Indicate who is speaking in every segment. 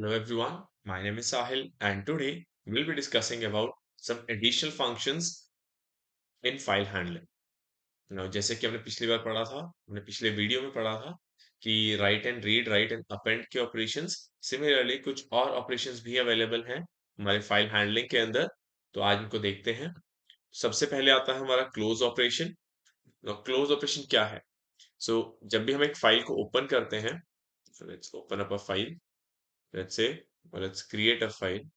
Speaker 1: Hello everyone, my name is Sahil and today we'll be discussing about some additional functions in file handling. Now जैसे कि हमने पिछली बार पढ़ा था, हमने पिछले वीडियो में पढ़ा था कि right and read, right and append के ऑपरेशंस, सिमिलरली कुछ और ऑपरेशंस भी अवेलेबल हैं हमारे फाइल हैंडलिंग के अंदर। तो आज इनको देखते हैं। सबसे पहले आता है हमारा क्लोज ऑपरेशन। क्लोज ऑपरेशन क्या है? जब भी हम एक फाइल को ओपन करते हैं, let's open up a file, let's say let's create a file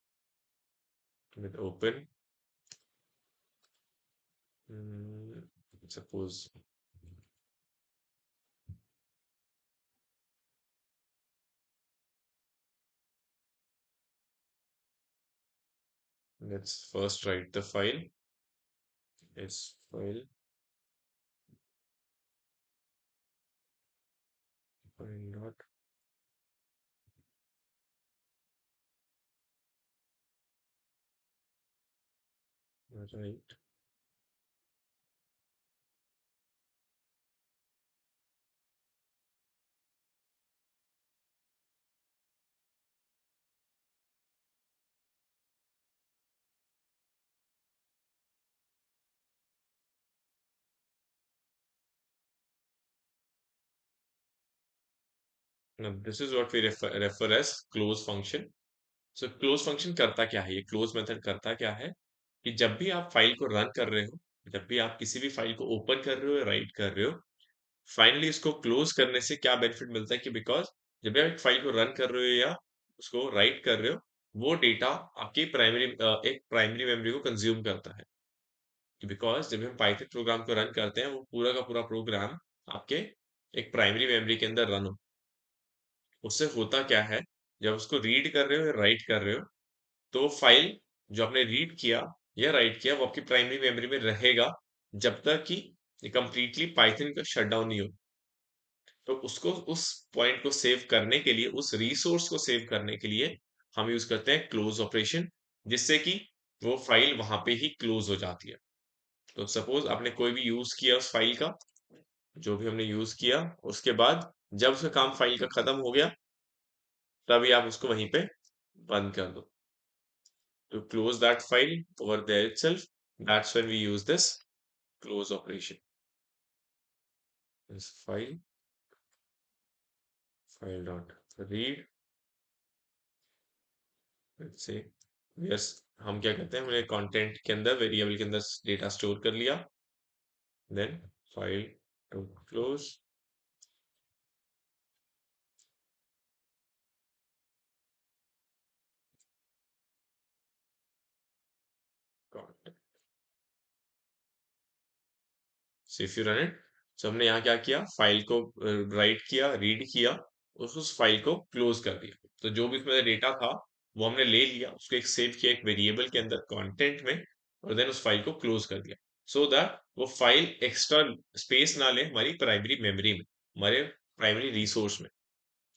Speaker 1: with open. Suppose let's first write the file. It's file dot write. Now this is what we refer as close function. Close function करता क्या है? ये close method करता क्या है कि जब भी आप फाइल को रन कर रहे हो, जब भी आप किसी भी फाइल को ओपन कर रहे हो या राइट कर रहे हो, फाइनली इसको क्लोज करने से क्या बेनिफिट मिलता है कि बिकॉज जब भी आप एक फाइल को रन कर रहे हो या उसको राइट कर रहे हो, वो डेटा आपकी एक प्राइमरी मेमोरी को कंज्यूम करता है। बिकॉज जब हम पाइथन प्रोग्राम को रन करते हैं, वो पूरा का पूरा प्रोग्राम आपके एक प्राइमरी मेमोरी के अंदर रन हो। उससे होता क्या है, जब उसको रीड कर रहे हो या राइट कर रहे हो, तो फाइल जो आपने रीड किया या राइट किया वो आपकी प्राइमरी मेमोरी में रहेगा जब तक कि ये कंप्लीटली पाइथन का शट डाउन नहीं हो। तो उसको उस पॉइंट को सेव करने के लिए, उस रिसोर्स को सेव करने के लिए हम यूज करते हैं क्लोज ऑपरेशन, जिससे कि वो फाइल वहां पे ही क्लोज हो जाती है। तो सपोज आपने कोई भी यूज किया उस फाइल का, जो भी हमने यूज किया, उसके बाद जब उसका काम फाइल का खत्म हो गया, तभी आप उसको वहीं पे बंद कर दो। To close that file over there itself, that's when we use this close operation. This file dot read, let's say, yes, हम क्या करते हैं, हमने कंटेंट के अंदर, वेरिएबल के अंदर डेटा स्टोर कर लिया, then file to close, content. So if you run it, so हमने यहाँ क्या किया, फाइल को राइट किया, रीड किया, उस फाइल को क्लोज कर दिया। तो जो भी उसमें डेटा था वो हमने ले लिया, उसको एक सेव किया एक वेरिएबल के अंदर कंटेंट में, और देन उस फाइल को क्लोज कर दिया, सो दैट वो फाइल एक्स्ट्रा स्पेस ना ले हमारी प्राइमरी मेमोरी में, हमारे प्राइमरी रिसोर्स में।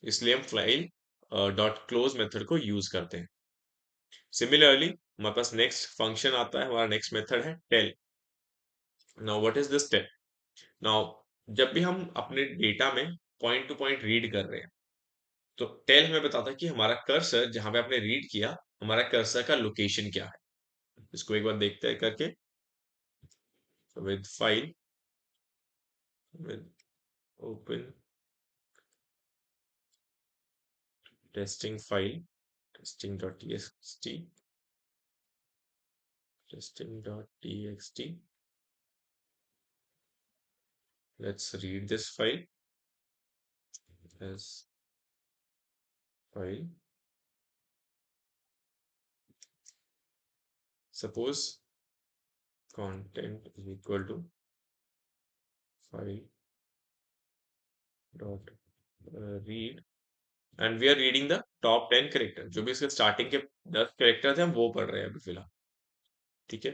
Speaker 1: इसलिए हम फाइल डॉट क्लोज मेथड को यूज करते हैं। सिमिलरली हमारे पास नेक्स्ट फंक्शन आता है, हमारा नेक्स्ट मेथड है tell. Now what is this tell? Now जब भी हम अपने डेटा में पॉइंट टू पॉइंट रीड कर रहे हैं, तो टेल हमें बताता है कि हमारा कर्सर जहां पे आपने रीड किया, हमारा कर्सर का लोकेशन क्या है। इसको एक बार देखते हैं करके। With file, with open testing file, testing.txt, testing.txt, let's read this file as file. Suppose content is equal to file dot read, and we are reading the top 10 character, जो भी इसके स्टार्टिंग के 10 करेक्टर थे हम वो पढ़ रहे हैं अभी फिलहाल। ठीक है,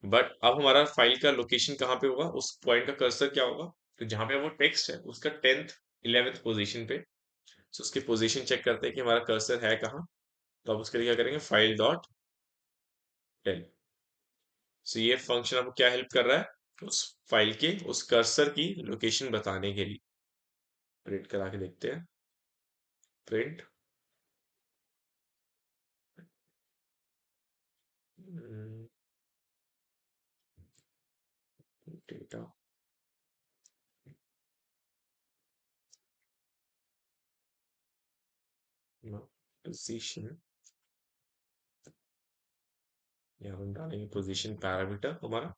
Speaker 1: बट अब हमारा फाइल का लोकेशन कहाँ पे होगा, उस पॉइंट का कर्सर क्या होगा, तो जहां पे वो टेक्स्ट है उसका 10th 11th पोजीशन पे। सो उसकी पोजीशन चेक करते हैं कि हमारा कर्सर है कहाँ। तो अब उसके लिए क्या करेंगे, फाइल डॉट टेल। सो ये फंक्शन आपको क्या हेल्प कर रहा है, उस फाइल के उस कर्सर की लोकेशन बताने के लिए। प्रिंट करा के देखते हैं, प्रिंट data position, यहाँ हम डालेंगे पोजीशन पैरामीटर हमारा,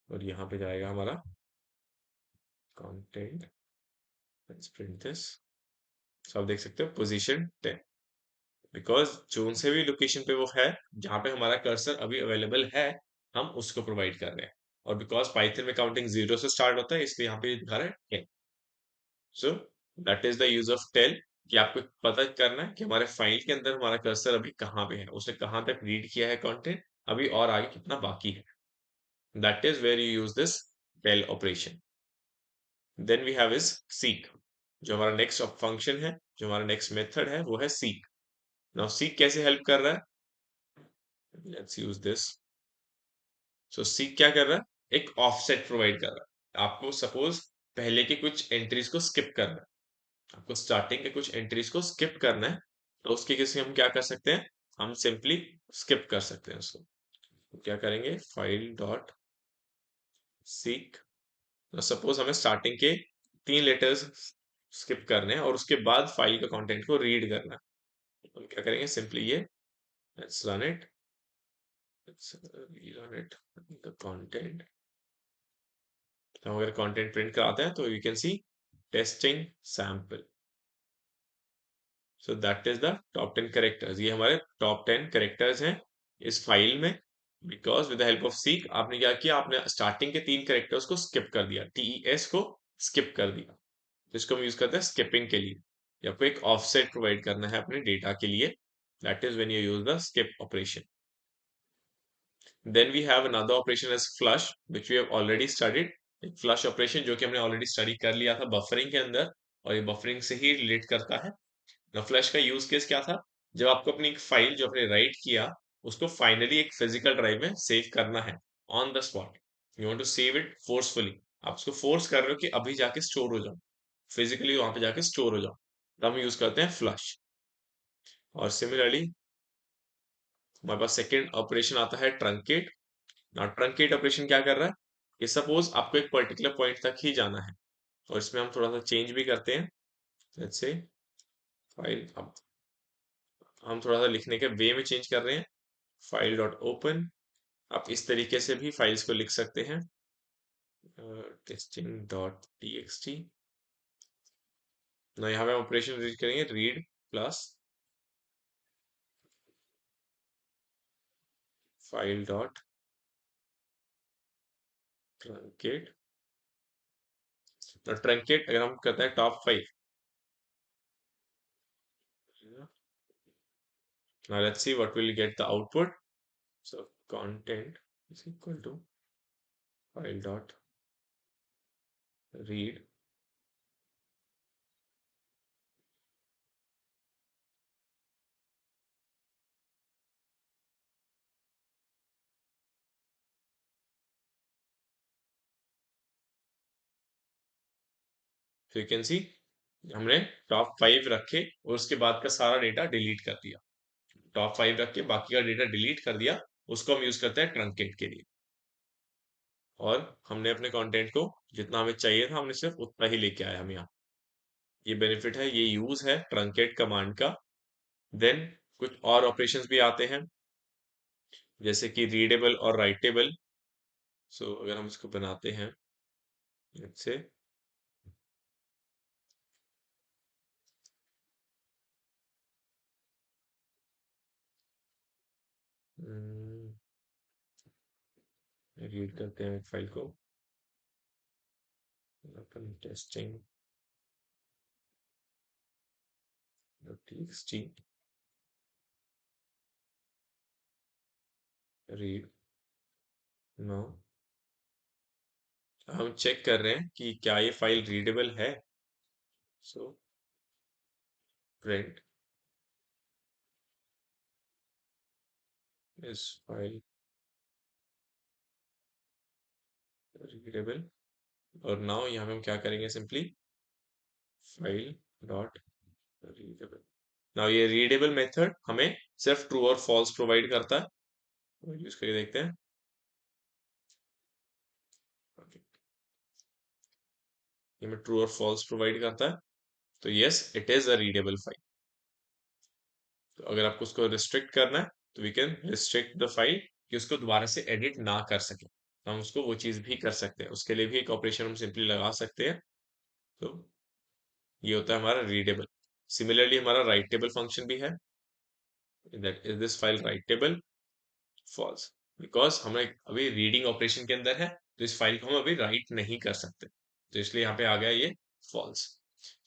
Speaker 1: और यहाँ पे जाएगा हमारा content. Let's print this. So आप देख सकते हो पोजीशन 10, बिकॉज जोन से भी लोकेशन पे वो है जहां पे हमारा कर्सर अभी अवेलेबल है, हम उसको प्रोवाइड कर रहे हैं। और बिकॉज पाइथन में काउंटिंग 0 से स्टार्ट होता है, इसलिए यहाँ पे दिखा रहा है 10। So that is the use of tell, कि आपको पता करना है कि हमारे फाइल के अंदर हमारा कर्सर अभी कहाँ पे है, उसने कहाँ तक रीड किया है कंटेंट, अभी और आगे कितना बाकी है। That is where you use this tell operation. Then we have is seek, जो हमारा नेक्स्ट फंक्शन है, जो हमारा नेक्स्ट मेथड है, वो है सीक। नाउ सीक कैसे हेल्प कर रहा है, let's use this. So seek क्या कर रहा है, एक ऑफसेट प्रोवाइड कर रहा है आपको। सपोज पहले के कुछ एंट्रीज को स्किप करना है, आपको स्टार्टिंग के कुछ एंट्रीज को स्किप करना है, तो उसके केस में हम क्या कर सकते हैं, हम सिंपली स्किप कर सकते हैं उसको। तो क्या करेंगे, फाइल डॉट सीक। सपोज हमें स्टार्टिंग के 3 लेटर्स स्किप करने हैं और उसके बाद फाइल का कंटेंट को रीड करना है। तो क्या करेंगे, सिंपली ये let's run it, let's rerun it, the content। तो हम अगर कंटेंट प्रिंट कराते हैं तो you can see testing sample. So that is the top 10 characters, ये हमारे टॉप 10 करेक्टर्स हैं इस फाइल में। Because with the help of seek आपने क्या किया, आपने स्टार्टिंग के 3 करेक्टर्स को स्किप कर दिया, टीईएस को स्किप कर दिया। तो इसको हम यूज करते हैं स्किपिंग के लिए, या आपको एक ऑफसेट प्रोवाइड करना है अपने डेटा के लिए। That is when you use the skip operation. Then we have another operation as flush, which we have already studied. एक फ्लश ऑपरेशन जो कि हमने ऑलरेडी स्टडी कर लिया था बफरिंग के अंदर, और ये बफरिंग से ही रिलेट करता है। ना फ्लैश का यूज केस क्या था, जब आपको अपनी एक फाइल जो आपने राइट किया, उसको फाइनली एक फिजिकल ड्राइव में सेव करना है on the spot, you want to save it forcefully, आप उसको फोर्स कर रहे हो कि अभी जाके स्टोर हो जाओ, फिजिकली वहां पे जाके स्टोर हो जाओ, तो हम यूज करते हैं फ्लश। और सिमिलरली हमारे पास सेकेंड ऑपरेशन आता है ट्रंकेट। ना ट्रंकेट ऑपरेशन क्या कर रहा है, कि सपोज आपको एक पर्टिकुलर पॉइंट तक ही जाना है, और इसमें हम थोड़ा सा चेंज भी करते हैं। लेट्स से फाइल, अब हम थोड़ा सा लिखने के वे में चेंज कर रहे हैं। फाइल डॉट ओपन, आप इस तरीके से भी फाइल्स को लिख सकते हैं, टेस्टिंग डॉट टीएक्सटी। ना यहाँ पे हम ऑपरेशन रीड करेंगे, read plus file dot truncate. Truncate अगर हम करते हैं top 5, now let's see what will get the output। So content is equal to file dot read, so you can see हमने टॉप 5 रखे और उसके बाद का सारा डेटा डिलीट कर दिया। टॉप 5 रख के बाकी का डेटा डिलीट कर दिया, उसको हम यूज करते हैं ट्रंकेट के लिए। और हमने अपने कंटेंट को जितना हमें चाहिए था, हमने सिर्फ उतना ही लेके आया हम यहाँ। ये बेनिफिट है, ये यूज है ट्रंकेट कमांड का। देन कुछ और ऑपरेशंस भी आते हैं, जैसे कि रीडेबल और राइटेबल। सो अगर हम इसको बनाते हैं, से रीड करते हैं फाइल को, अपन टेस्टिंग txt रीड। नो, हम चेक कर रहे हैं कि क्या ये फाइल रीडेबल है। सो प्रिंट इस फाइल रीडेबल। और नाउ यहाँ पे हम क्या करेंगे, simply file dot readable. Now ये रीडेबल मेथड हमें सिर्फ ट्रू और फॉल्स प्रोवाइड करता है, यूज करके देखते हैं। ये में ट्रू और फॉल्स प्रोवाइड करता है, तो yes it is a readable file. तो अगर आपको उसको रिस्ट्रिक्ट करना है तो we can restrict the file कि उसको दोबारा से एडिट ना कर सके, तो हम उसको वो चीज भी कर सकते हैं, उसके लिए भी एक ऑपरेशन हम सिंपली लगा सकते हैं। तो ये होता है हमारा रीडेबल। सिमिलरली हमारा राइटेबल फंक्शन भी है, that is this file writable, false, because हमें अभी रीडिंग ऑपरेशन के अंदर है, तो इस फाइल को हम अभी राइट नहीं कर सकते, तो इसलिए यहाँ पे आ गया ये फॉल्स।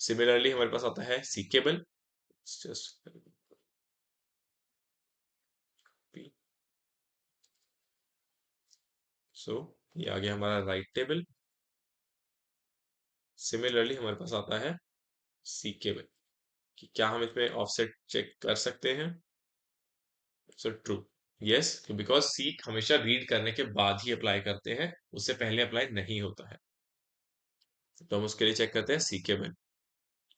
Speaker 1: सिमिलरली हमारे पास आता है सीकेबल, जस्ट सो ये आ गया हमारा राइटेबल। सिमिलरली हमारे पास आता है सीकेबल, कि क्या हम इसमें ऑफसेट चेक कर सकते हैं, so true, yes, because seek हमेशा रीड करने के बाद ही अप्लाई करते हैं, उससे पहले अप्लाई नहीं होता है, तो हम उसके लिए चेक करते हैं सीकेबल।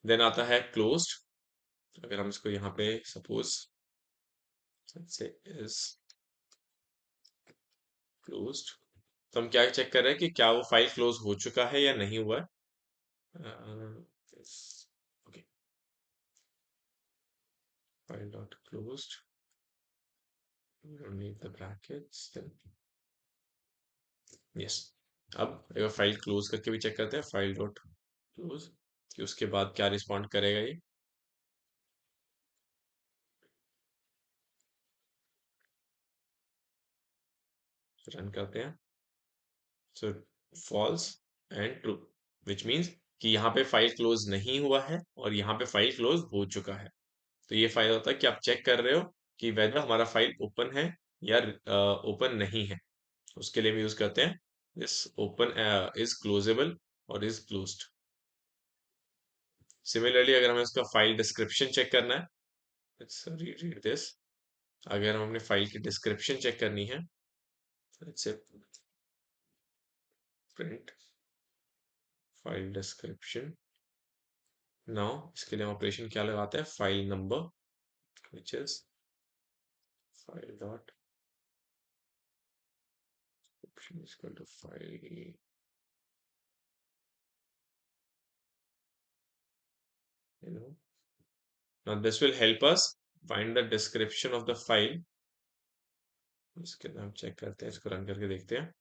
Speaker 1: देन आता है क्लोज्ड। अगर हम इसको यहाँ पे सपोज से इज क्लोज्ड, तो हम क्या चेक कर रहे हैं कि क्या वो फाइल क्लोज हो चुका है या नहीं हुआ है। Okay, file dot closed, we don't need the brackets then, yes। अब एक फाइल क्लोज करके भी चेक करते हैं, फाइल डॉट क्लोज, कि उसके बाद क्या रिस्पॉन्ड करेगा ये, रन करते हैं, so false and true, which means कि यहाँ पे फाइल क्लोज नहीं हुआ है और यहाँ पे फाइल क्लोज हो चुका है। तो ये फायदा होता है कि आप चेक कर रहे हो कि वेदर हमारा फाइल ओपन है या ओपन नहीं है, उसके लिए हम यूज करते हैं दिस ओपन इज क्लोजेबल और इज क्लोज्ड। सिमिलरली अगर हमें उसका फाइल डिस्क्रिप्शन चेक करना है, let's read this, अगर हम अपने फाइल की डिस्क्रिप्शन चेक करनी है, let's say print file description, now इसके लिए हम ऑपरेशन क्या लगाते हैं, file number which is file dot description is equal to file, you know, now this will help us find the description of the file। इसके अंदर हम check करते हैं, इसको रन करके देखते हैं,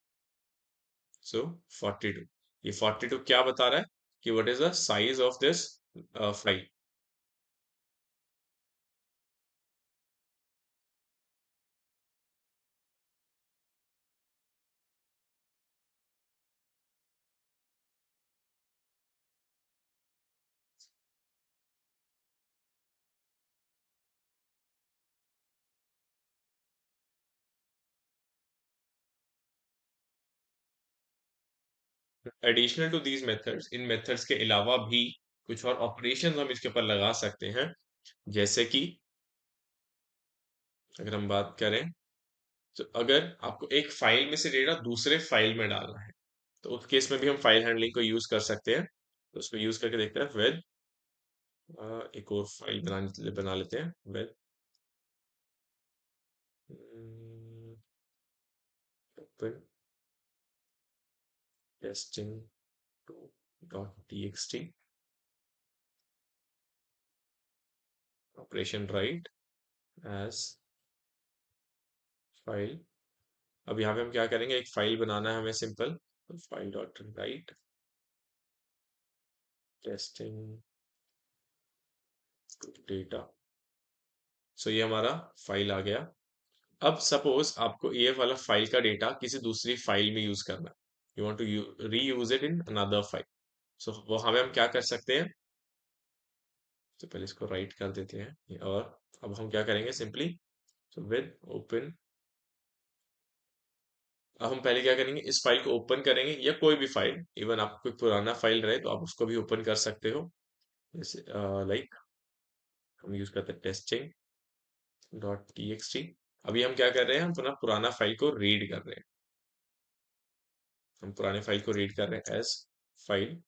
Speaker 1: सो 42, ये 42 क्या बता रहा है कि what is the size of this file. Additional to these methods, इन मेथड्स के अलावा भी कुछ और ऑपरेशन हम इसके ऊपर लगा सकते हैं, जैसे कि अगर हम बात करें, तो अगर आपको एक फाइल में से डेटा दूसरे फाइल में डालना है, तो उस केस में भी हम फाइल हैंडलिंग को यूज कर सकते हैं, तो उसको यूज करके देखते हैं विद, एक और फाइल बना लेते हैं with open testing two dot txt operation write as file. अब यहाँ पे हम क्या करेंगे, एक फाइल बनाना है हमें सिंपल, तो file dot write testing data, so ये हमारा फाइल आ गया। अब सपोज आपको ये वाला फाइल का डेटा किसी दूसरी फाइल में यूज करना है, you want to reuse it in another file, so वो हमें हम क्या कर सकते हैं, तो पहले इसको राइट कर देते हैं, और अब हम क्या करेंगे सिंपली, तो विद ओपन, अब हम पहले क्या करेंगे, इस फाइल को ओपन करेंगे या कोई भी फाइल, इवन आपको कोई पुराना फाइल रहे तो आप उसको भी ओपन कर सकते हो, जैसे लाइक हम यूज करते हैं टेस्टिंग डॉट txt। अभी हम क्या कर रहे हैं, हम अपना पुराना फाइल को रीड कर रहे हैं, हम पुराने फाइल को रीड कर रहे हैं as file.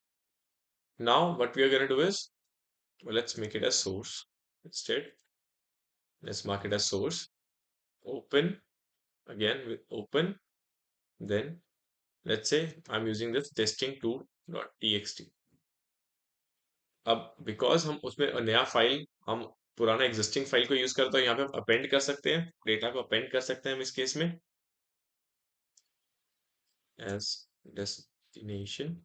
Speaker 1: Now what we are gonna do is, let's make it as source instead, let's mark it as source, open, again with open, then let's say I'm using this testing2.txt, अब because हम उसमें नया file, हम पुराना existing file को use करते हैं, यहाँ पे हम अपेंड कर सकते हैं, डेटा को अपेंड कर सकते हैं हम इस केस में एज डेस्टिनेशन।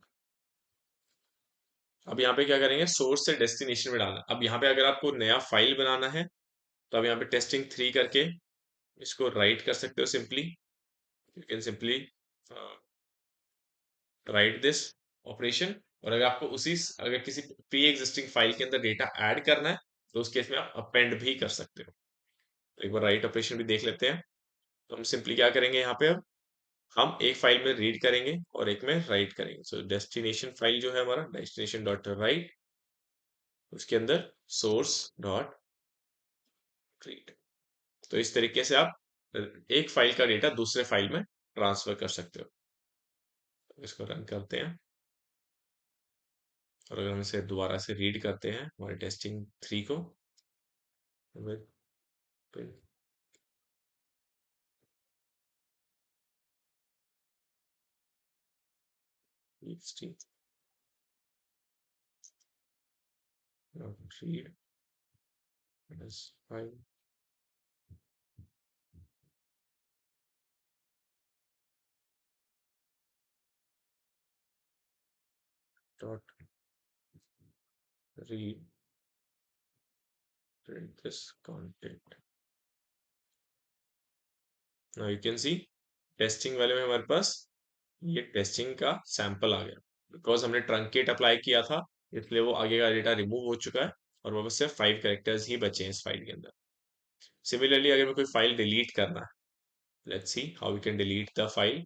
Speaker 1: अब यहाँ पे क्या करेंगे, सोर्स से डेस्टिनेशन में डालना। अब यहाँ पे अगर आपको नया फाइल बनाना है तो आप यहाँ पे टेस्टिंग 3 करके इसको राइट कर सकते हो simply. You can simply write this operation. और अगर आपको अगर किसी प्री एग्जिस्टिंग फाइल के अंदर डेटा ऐड करना है तो उस केस में आप अपेंड भी कर सकते हो। तो एक बार राइट ऑपरेशन भी देख लेते हैं। तो हम सिंपली क्या करेंगे, यहाँ पे अब हम एक फाइल में रीड करेंगे और एक में राइट करेंगे। सो डेस्टिनेशन फाइल जो है हमारा डेस्टिनेशन डॉट राइट, उसके अंदर सोर्स डॉट रीड। तो इस तरीके से आप एक फाइल का डेटा दूसरे फाइल में ट्रांसफर कर सकते हो। तो इसको रन करते हैं और अगर हम इसे दोबारा से रीड करते हैं हमारे टेस्टिंग 3 को, हमें read as file dot read print this content। now you can see testing वाले में हमारे पास ये टेस्टिंग का सैंपल आ गया। बिकॉज हमने ट्रंकेट अप्लाई किया था इसलिए वो आगे का डेटा रिमूव हो चुका है और वापस सिर्फ 5 कैरेक्टर्स ही बचे हैं इस फाइल के अंदर। सिमिलरली अगर मैं कोई फाइल डिलीट करना है, let's see how we can delete the file.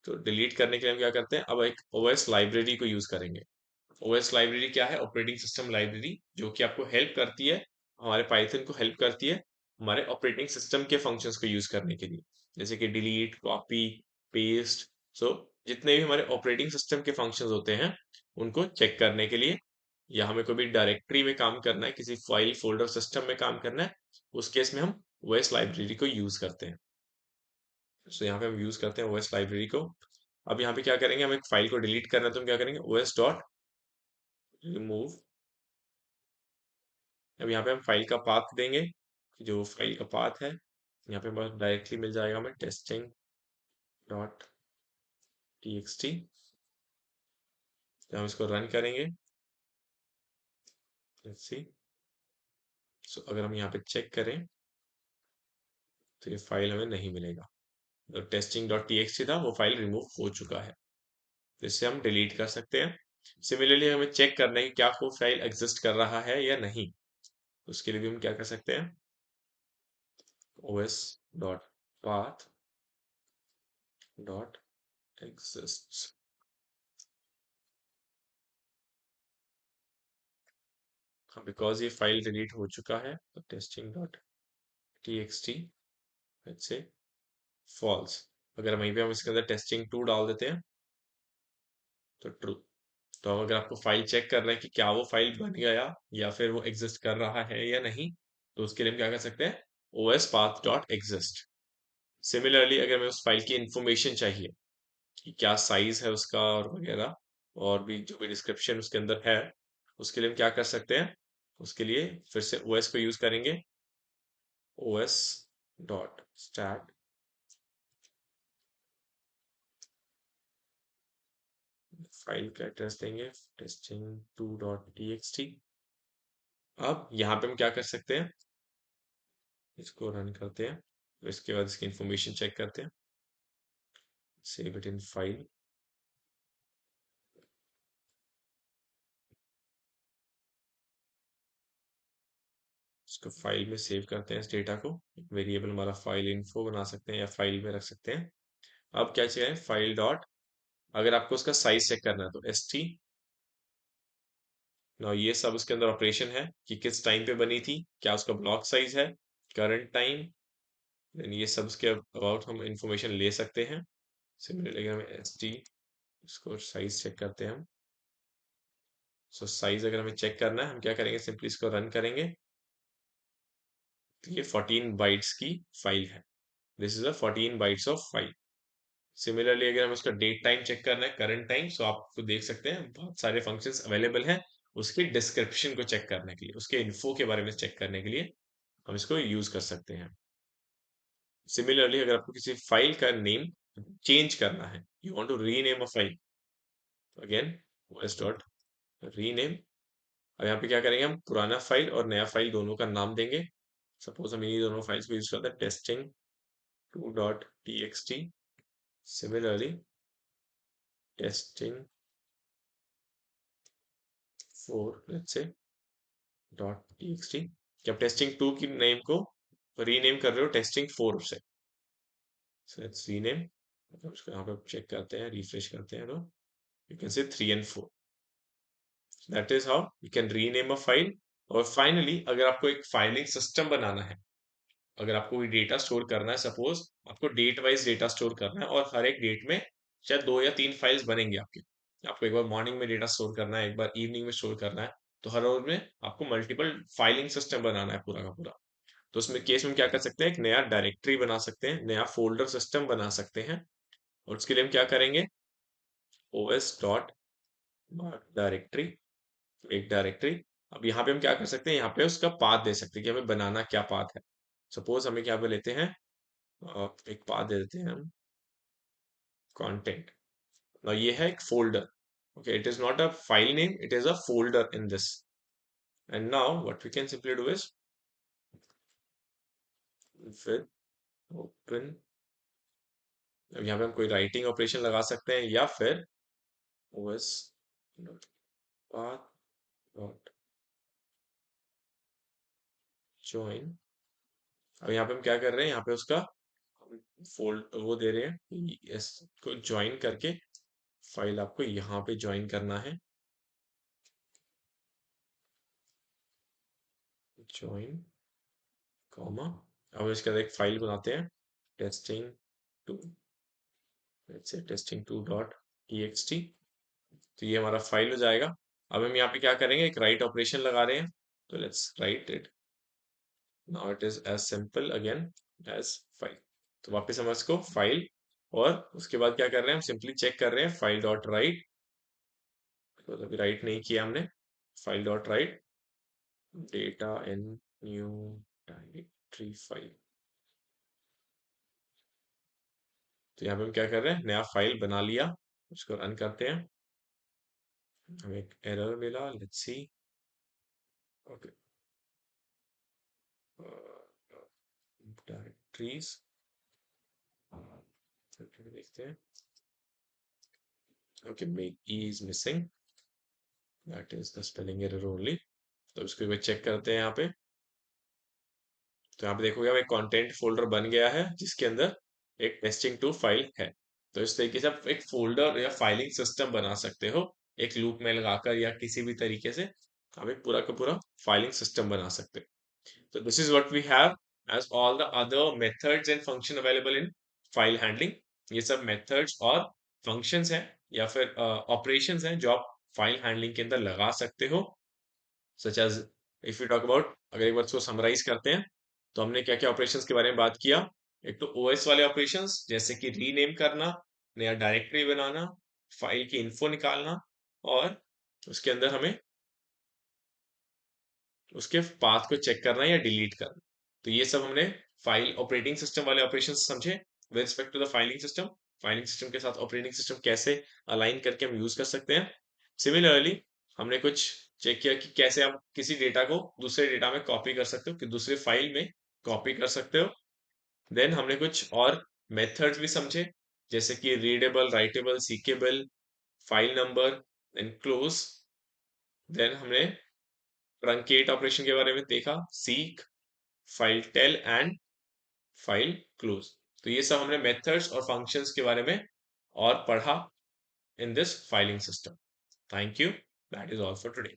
Speaker 1: तो डिलीट करने के लिए हम क्या करते हैं, अब एक ओएस लाइब्रेरी को यूज करेंगे। ओएस लाइब्रेरी क्या है, ऑपरेटिंग सिस्टम लाइब्रेरी, जो कि आपको हेल्प करती है, हमारे पाइथन को हेल्प करती है हमारे ऑपरेटिंग सिस्टम के फंक्शंस को यूज करने के लिए, जैसे कि डिलीट, कॉपी, पेस्ट। सो जितने भी हमारे ऑपरेटिंग सिस्टम के फंक्शंस होते हैं उनको चेक करने के लिए, या हमें कोई भी डायरेक्टरी में काम करना है, किसी फाइल फोल्डर सिस्टम में काम करना है, उस केस में हम ओएस लाइब्रेरी को यूज करते हैं। सो यहाँ पे हम यूज करते हैं ओएस लाइब्रेरी को। अब यहाँ पे क्या करेंगे, हम एक फाइल को डिलीट करना है तो हम क्या करेंगे, ओएस डॉट रिमूव। अब यहाँ पे हम फाइल का पाथ देंगे, जो फाइल का पाथ है यहाँ पे बस डायरेक्टली मिल जाएगा हमें, टेस्टिंग डॉट टीएक्सटी। हम इसको रन करेंगे, लेट्स सी। सो अगर हम यहाँ पे चेक करें तो ये फाइल हमें नहीं मिलेगा, जो टेस्टिंग डॉट टीएक्सटी था वो फाइल रिमूव हो चुका है। तो इससे हम डिलीट कर सकते हैं। सिमिलरली हमें चेक करना है कि क्या वो फाइल एग्जिस्ट कर रहा है या नहीं, उसके लिए भी हम क्या कर सकते हैं, os dot path dot exist. Because ये फाइल डिलीट हो चुका है तो testing dot TXT let's say false. अगर वहीं पे हम इसके अंदर टेस्टिंग 2 डाल देते हैं तो ट्रू। तो अगर आपको फाइल चेक करना है कि क्या वो फाइल बन गया या फिर वो एग्जिस्ट कर रहा है या नहीं, तो उसके लिए हम क्या कर सकते हैं, os path dot exist. Similarly अगर हमें उस फाइल की इंफॉर्मेशन चाहिए कि क्या साइज है उसका और वगैरह, और भी जो भी डिस्क्रिप्शन उसके अंदर है, उसके लिए हम क्या कर सकते हैं, उसके लिए फिर से os को यूज करेंगे, os डॉट स्टैट फाइल का एड्रेस देंगे testing2.txt। अब यहाँ पे हम क्या कर सकते हैं, इसको रन करते हैं, तो इसके बाद इसकी इंफॉर्मेशन चेक करते हैं, सेव इट इन फाइल। इसको फाइल में सेव करते हैं इस डेटा को, वेरिएबल हमारा फाइल इन्फो बना सकते हैं या फाइल में रख सकते हैं। अब क्या चाहिए, फाइल डॉट, अगर आपको उसका साइज चेक करना है तो st। ना ये सब उसके अंदर ऑपरेशन है कि किस टाइम पे बनी थी, क्या उसका ब्लॉक साइज है, करंट टाइम, देन ये सब उसके अबाउट हम इंफॉर्मेशन ले सकते हैं। सिमिलरली अगर हमें st, इसको साइज चेक करते हैं हम। सो साइज अगर हमें चेक करना है हम क्या करेंगे, सिंपली इसको रन करेंगे। तो ये 14 बाइट्स की फाइल है, this is a 14 bytes of file. Similarly अगर हमें उसका डेट टाइम चेक करना है, करंट टाइम, सो आपको देख सकते हैं बहुत सारे फंक्शंस अवेलेबल हैं उसके डिस्क्रिप्शन को चेक करने के लिए, उसके इन्फो के बारे में चेक करने के लिए हम इसको यूज कर सकते हैं। सिमिलरली अगर आपको किसी फाइल का नेम चेंज करना है, you want to rename a file, again os dot rename. अब यहाँ पे क्या करेंगे, हम पुराना फाइल और नया फाइल दोनों का नाम देंगे। सपोज हम इन्हीं दोनों फाइल्स को यूज करते हैं, testing two dot T x T, similarly testing four let's say dot T x T. कि आप टेस्टिंग टू की नेम को रीनेम कर रहे हो टेस्टिंग फोर से, सो लेट्स रीनेम। उसको यहाँ पे चेक करते हैं, रिफ्रेश करते हैं, तो you can say 3 and 4। That is how you can rename a file. और फाइनली अगर आपको एक फाइलिंग सिस्टम बनाना है, अगर आपको कोई डेटा स्टोर करना है, सपोज आपको डेट वाइज डेटा स्टोर करना है और हर एक डेट में शायद 2 या 3 फाइल्स बनेंगे आपके, आपको एक बार मॉर्निंग में डेटा स्टोर करना है, एक बार इवनिंग में स्टोर करना है, तो हर रोज में आपको मल्टीपल फाइलिंग सिस्टम बनाना है पूरा का पूरा। तो उसमें केस में क्या कर सकते हैं, एक नया डायरेक्टरी बना सकते हैं, नया फोल्डर सिस्टम बना सकते हैं। और उसके लिए हम क्या करेंगे, os डॉट डायरेक्टरी, एक डायरेक्टरी। अब यहाँ पे हम क्या कर सकते हैं, यहाँ पे उसका पाथ दे सकते हैं कि हमें बनाना क्या पाथ है। सपोज हमें क्या पे लेते हैं, एक पाथ दे देते हैं हम, कंटेंट। नाउ ये है एक folder, okay, it is not a file name, it is a folder in this। and now what we can simply do is फिर open। अब यहाँ पे हम कोई राइटिंग ऑपरेशन लगा सकते हैं या फिर os path dot join। अब यहाँ पे हम क्या कर रहे हैं, यहाँ पे उसका फोल्ड वो दे रहे हैं कि इसको ज्वाइन करके फाइल आपको यहाँ पे ज्वाइन करना है, ज्वाइन कॉमा। अब इसके बाद एक फाइल बनाते हैं, testing two, let's say testing two dot T. तो ये हमारा फाइल हो जाएगा। अब हम यहाँ पे क्या करेंगे, एक राइट ऑपरेशन लगा रहे हैं, तो let's write it. Now it is as simple again as file. तो वापस हम इसको फाइल, और उसके बाद क्या कर रहे हैं, हम सिंपली चेक कर रहे हैं फाइल डॉट राइट, तो अभी राइट नहीं किया हमने, फाइल डॉट राइट डेटा इन न्यू डायरेक्टरी फाइल। तो यहाँ पे हम क्या कर रहे हैं, नया फाइल बना लिया, उसको रन करते हैं, हमें एक एरर मिला, लेट्स सी। ओके, डायरेक्टरीज देखते हैं। Okay, make E is missing, that is the spelling error only. तो उसको एक बार चेक करते हैं यहाँ पे। तो यहाँ पे देखोगे आप एक कंटेंट फोल्डर बन गया है जिसके अंदर एक टेस्टिंग टू फाइल है। तो इस तरीके से आप एक फोल्डर या फाइलिंग सिस्टम बना सकते हो, एक लूप में लगाकर या किसी भी तरीके से आप एक पूरा का पूरा फाइलिंग सिस्टम बना सकते हो। So this is what we have as all the other methods and function available in file handling। ये सब methods और functions हैं या फिर operations हैं जो आप file handling के अंदर लगा सकते हो। such as if we talk about, अगर एक बार इसको summarize करते हैं, तो हमने क्या क्या operations के बारे में बात किया। एक तो OS वाले operations जैसे कि rename करना, नया डायरेक्टरी बनाना, फाइल की इन्फो निकालना, और उसके अंदर हमें उसके पाथ को चेक करना या डिलीट करना। तो ये सब हमने फाइल ऑपरेटिंग सिस्टम वाले ऑपरेशन समझे with respect to the filing system. Filing system के साथ ऑपरेटिंग सिस्टम कैसे अलाइन करके हम यूज कर सकते हैं। सिमिलरली हमने कुछ चेक किया कि कैसे आप किसी डेटा को दूसरे डेटा में कॉपी कर सकते हो, कि दूसरे फाइल में कॉपी कर सकते हो। देन हमने कुछ और मेथड्स भी समझे, जैसे कि readable, writable, seekable, file number, then close. Then हमने ट्रंकेट ऑपरेशन के बारे में देखा, seek, file tell and file close. तो ये सब हमने मेथड्स और फंक्शंस के बारे में और पढ़ा in this filing system. Thank you, that is all for today.